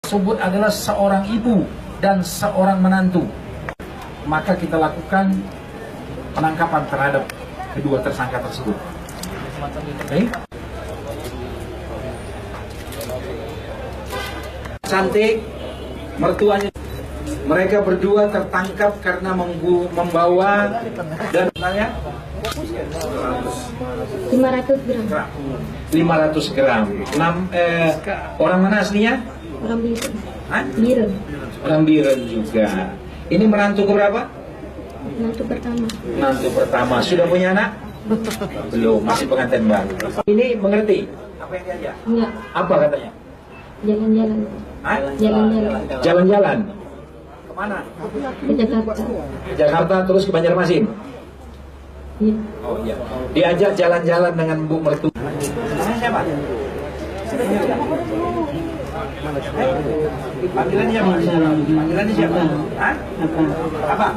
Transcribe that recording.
tersebut adalah seorang ibu dan seorang menantu, maka kita lakukan penangkapan terhadap kedua tersangka tersebut. Okay. Cantik, mertuanya. Mereka berdua tertangkap karena membawa dan nanya 500 gram. 500 gram. Orang mana aslinya? Orang Biren. Hah? Biren. Orang Biren juga. Ini menantu keberapa? Menantu pertama. Menantu pertama. Sudah punya anak? Belum, masih pengantin baru. Ini mengerti apa yang diajak? Enggak. Apa katanya? Jalan-jalan. Hah? Jalan-jalan. Jalan-jalan. Kemana? Ke Jakarta. Jakarta terus ke Banjarmasin. Iya. Oh iya. Diajak jalan-jalan dengan Bu mertua. Namanya siapa? Panggilannya siapa? Panggilannya siapa? Hah? Apa?